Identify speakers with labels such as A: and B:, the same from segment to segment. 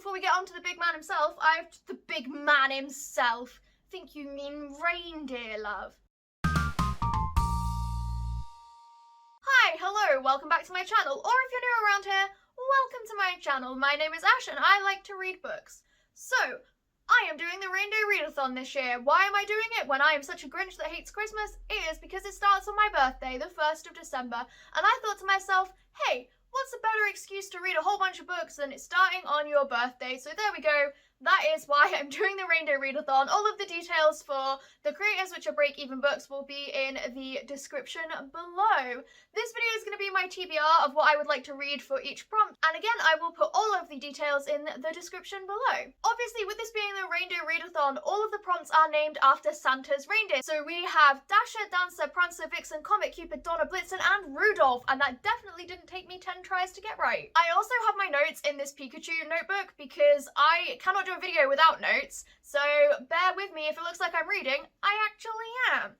A: before we get on to the big man himself, the big man himself. Think you mean reindeer, love. Hi, hello, welcome back to my channel, or if you're new around here, welcome to my channel. My name is Ash and I like to read books. So, I am doing the Reindeer Readathon this year. Why am I doing it when I am such a Grinch that hates Christmas? It is because it starts on my birthday, the 1st of December, and I thought to myself, hey, what's a better excuse to read a whole bunch of books than it's starting on your birthday? So there we go. That is why I'm doing the Reindeer Readathon. All of the details for the creators, which are break-even books, will be in the description below. This video is going to be my TBR of what I would like to read for each prompt, and again, I will put all of the details in the description below. Obviously, with this being the Reindeer Readathon, all of the prompts are named after Santa's reindeer. So we have Dasher, Dancer, Prancer, Vixen, Comet, Cupid, Donner, Blitzen, and Rudolph, and that definitely didn't take me 10 tries to get right. I also have my notes in this Pikachu notebook because I cannot do a video without notes, so bear with me if it looks like I'm reading. I actually am.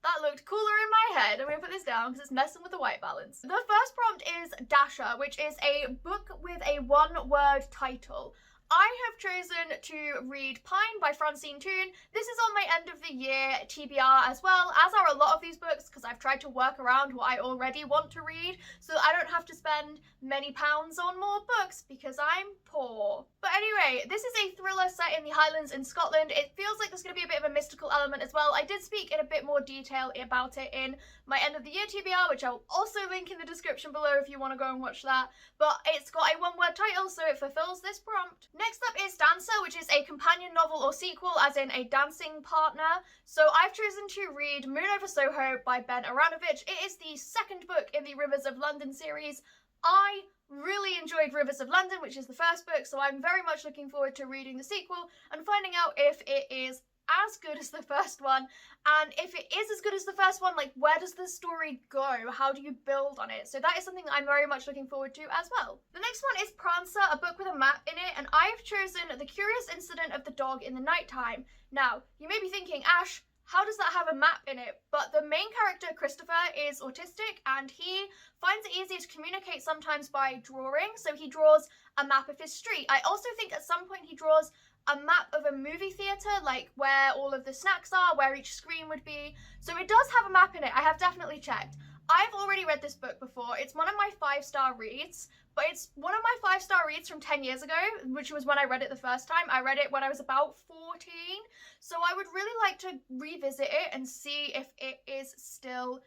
A: That looked cooler in my head. I'm going to put this down because it's messing with the white balance. The first prompt is Dasher, which is a book with a one-word title. I have chosen to read Pine by Francine Toon. This is on my end of the year TBR as well, as are a lot of these books, because I've tried to work around what I already want to read so that I don't have to spend many pounds on more books because I'm poor. But anyway, this is a thriller set in the Highlands in Scotland. It feels like there's going to be a bit of a mystical element as well. I did speak in a bit more detail about it in my end of the year TBR, which I'll also link in the description below if you want to go and watch that. But it's got a one-word title, so it fulfills this prompt. Next up is Dancer, which is a companion novel or sequel, as in a dancing partner. So I've chosen to read Moon Over Soho by Aaronovitch. It is the second book in the Rivers of London series. I really enjoyed Rivers of London, which is the first book, so I'm very much looking forward to reading the sequel and finding out if it is as good as the first one, and if it is as good as the first one, like, where does the story go? How do you build on it? So that is something that I'm very much looking forward to as well. The next one is Prancer, a book with a map in it, and I've chosen The Curious Incident of the Dog in the Nighttime. Now, you may be thinking, Ash, how does that have a map in it? But the main character, Christopher, is autistic, and he finds it easier to communicate sometimes by drawing, so he draws a map of his street. I also think at some point he draws a map of a movie theatre, like where all of the snacks are, where each screen would be. So it does have a map in it. I have definitely checked. I've already read this book before. It's one of my 5-star reads, but it's one of my 5-star reads from 10 years ago, which was when I read it the first time. I read it when I was about 14. So I would really like to revisit it and see if it is still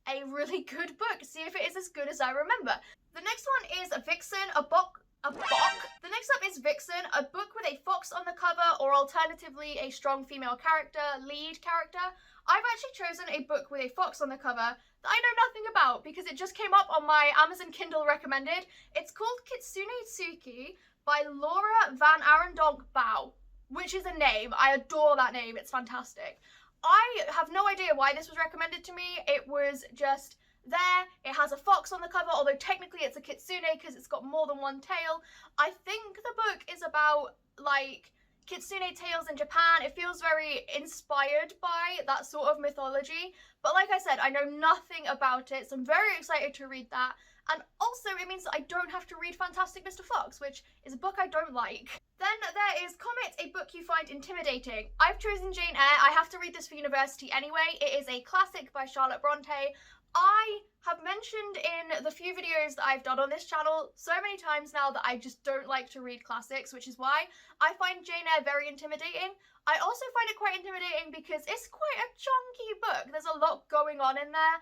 A: a really good book. See if it is as good as I remember. The next one is Vixen, a book. The next up is Vixen, a book with a fox on the cover, or alternatively a strong female character, lead character. I've actually chosen a book with a fox on the cover that I know nothing about because it just came up on my Amazon Kindle recommended. It's called Kitsune-Tsuki by VanArendonk Baugh, which is a name. I adore that name. It's fantastic. I have no idea why this was recommended to me. It was just there. It has a fox on the cover, although technically it's a kitsune because it's got more than one tail. I think the book is about, like, kitsune tales in Japan. It feels very inspired by that sort of mythology. But like I said, I know nothing about it, so I'm very excited to read that. And also, it means that I don't have to read Fantastic Mr. Fox, which is a book I don't like. Then there is Comet, a book you find intimidating. I've chosen Jane Eyre. I have to read this for university anyway. It is a classic by Charlotte Bronte. I have mentioned in the few videos that I've done on this channel so many times now that I just don't like to read classics, which is why I find Jane Eyre very intimidating. I also find it quite intimidating because it's quite a chunky book. There's a lot going on in there,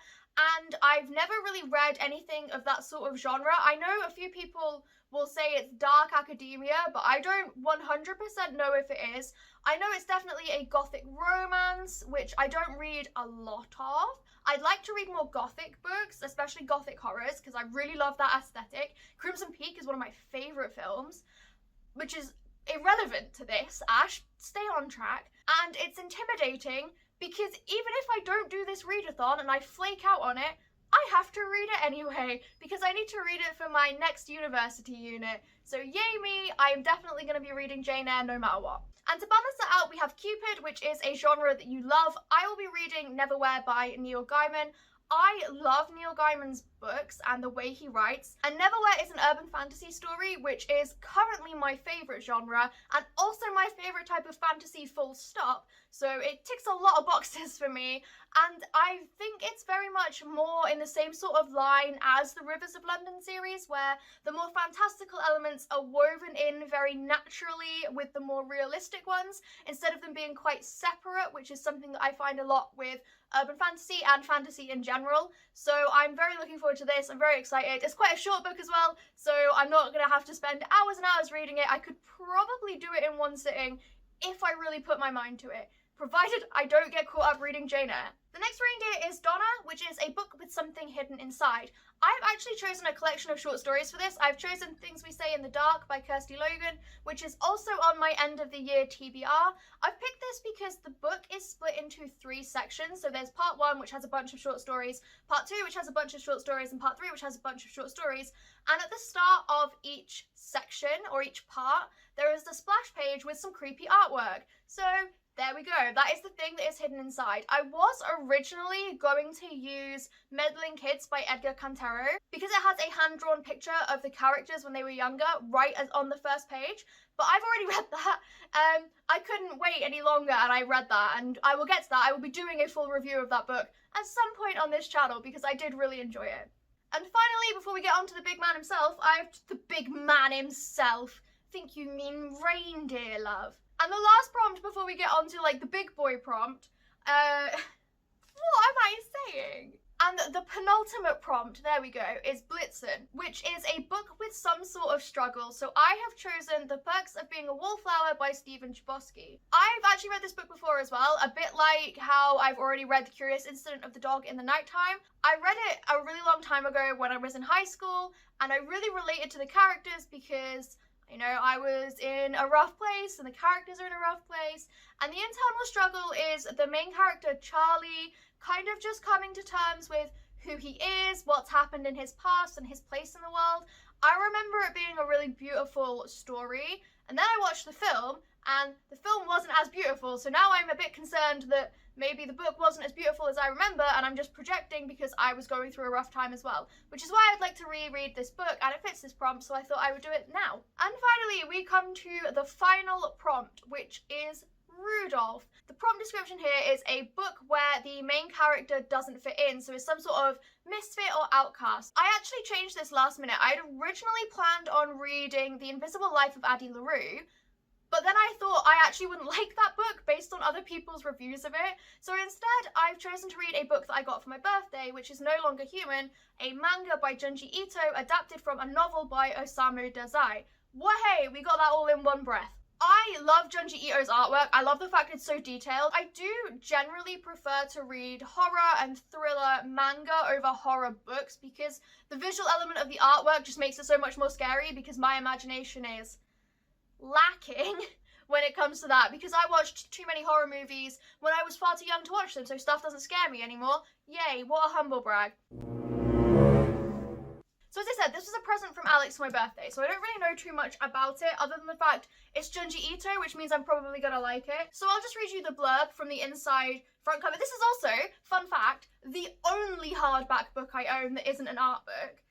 A: and I've never really read anything of that sort of genre. I know a few people will say it's dark academia, but I don't 100% know if it is. I know it's definitely a gothic romance, which I don't read a lot of. I'd like to read more gothic books, especially gothic horrors, because I really love that aesthetic. Crimson Peak is one of my favourite films, which is irrelevant to this, Ash. Stay on track. And it's intimidating because even if I don't do this readathon and I flake out on it, I have to read it anyway because I need to read it for my next university unit. So yay me, I am definitely going to be reading Jane Eyre no matter what. And to balance that out, we have Cupid, which is a genre that you love. I will be reading Neverwhere by Neil Gaiman. I love Neil Gaiman's books and the way he writes. And Neverwhere is an urban fantasy story, which is currently my favourite genre and also my favourite type of fantasy full stop. So it ticks a lot of boxes for me, and I think it's very much more in the same sort of line as the Rivers of London series, where the more fantastical elements are woven in very naturally with the more realistic ones, instead of them being quite separate, which is something that I find a lot with urban fantasy and fantasy in general. So I'm very looking forward to this. I'm very excited. It's quite a short book as well, so I'm not going to have to spend hours and hours reading it. I could probably do it in one sitting if I really put my mind to it, provided I don't get caught up reading Jane Eyre. The next reindeer is Donna, which is a book with something hidden inside. I've actually chosen a collection of short stories for this. I've chosen Things We Say in the Dark by Kirsty Logan, which is also on my end of the year TBR. I've picked this because the book is split into 3 sections. So there's part 1, which has a bunch of short stories, part 2, which has a bunch of short stories, and part 3, which has a bunch of short stories. And at the start of each section, or each part, there is a splash page with some creepy artwork. So there we go. That is the thing that is hidden inside. I was originally going to use Meddling Kids by Edgar Cantero because it has a hand-drawn picture of the characters when they were younger right as on the first page, but I've already read that. I couldn't wait any longer and I read that, and I will get to that. I will be doing a full review of that book at some point on this channel because I did really enjoy it. And finally, before we get on to the big man himself, I have the big man himself. Think you mean reindeer, love. And the last prompt before we get on to, like, the big boy prompt, what am I saying? And the penultimate prompt, there we go, is Blitzen, which is a book with some sort of struggle. So I have chosen The Perks of Being a Wallflower by Chbosky. I've actually read this book before as well, a bit like how I've already read The Curious Incident of the Dog in the Nighttime. I read it a really long time ago when I was in high school, and I really related to the characters because, you know, I was in a rough place and the characters are in a rough place. And the internal struggle is the main character, Charlie, kind of just coming to terms with who he is, what's happened in his past and his place in the world. I remember it being a really beautiful story. And then I watched the film and the film wasn't as beautiful. So now I'm a bit concerned that maybe the book wasn't as beautiful as I remember, and I'm just projecting because I was going through a rough time as well. Which is why I'd like to reread this book, and it fits this prompt, so I thought I would do it now. And finally, we come to the final prompt, which is Rudolph. The prompt description here is a book where the main character doesn't fit in, so is some sort of misfit or outcast. I actually changed this last minute. I'd originally planned on reading The Invisible Life of Addie LaRue, but then I thought I actually wouldn't like that book based on other people's reviews of it. So instead, I've chosen to read a book that I got for my birthday, which is No Longer Human, a manga by Junji Ito adapted from a novel by Osamu Dazai. Wahey, we got that all in one breath. I love Junji Ito's artwork. I love the fact it's so detailed. I do generally prefer to read horror and thriller manga over horror books because the visual element of the artwork just makes it so much more scary because my imagination is lacking when it comes to that, because I watched too many horror movies when I was far too young to watch them, so stuff doesn't scare me anymore. Yay, what a humble brag. So as I said, this was a present from Alex for my birthday, so I don't really know too much about it other than the fact it's Junji Ito, which means I'm probably gonna like it. So I'll just read you the blurb from the inside front cover. This is also, fun fact, the only hardback book I own that isn't an art book.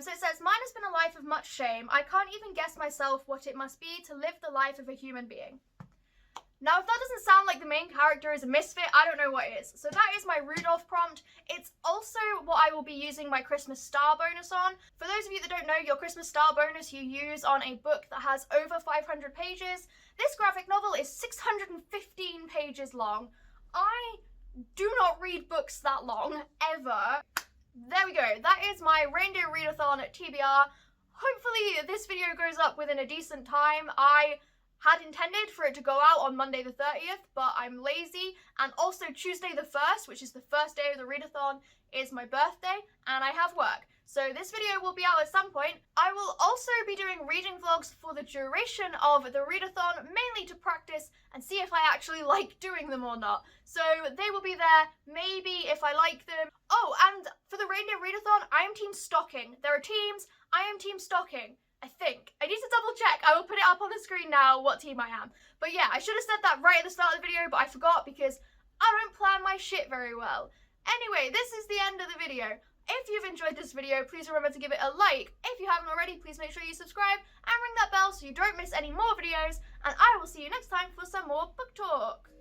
A: So it says, mine has been a life of much shame. I can't even guess myself what it must be to live the life of a human being. Now, if that doesn't sound like the main character is a misfit, I don't know what is. So that is my Rudolph prompt. It's also what I will be using my Christmas star bonus on. For those of you that don't know, your Christmas star bonus you use on a book that has over 500 pages. This graphic novel is 615 pages long. I do not read books that long, ever. There we go. That is my Reindeer Readathon at TBR. Hopefully this video goes up within a decent time. I had intended for it to go out on Monday the 30th, but I'm lazy. And also Tuesday the 1st, which is the first day of the readathon, is my birthday, and I have work. So this video will be out at some point. I will also be doing reading vlogs for the duration of the readathon, mainly to practice and see if I actually like doing them or not. So they will be there, maybe if I like them. Oh, and for the Reindeer Readathon, I am Team Stocking. There are teams, I am Team Stocking, I think. I need to double check. I will put it up on the screen now what team I am. But yeah, I should have said that right at the start of the video, but I forgot because I don't plan my shit very well. Anyway, this is the end of the video. If you've enjoyed this video, please remember to give it a like. If you haven't already, please make sure you subscribe and ring that bell so you don't miss any more videos. And I will see you next time for some more book talk.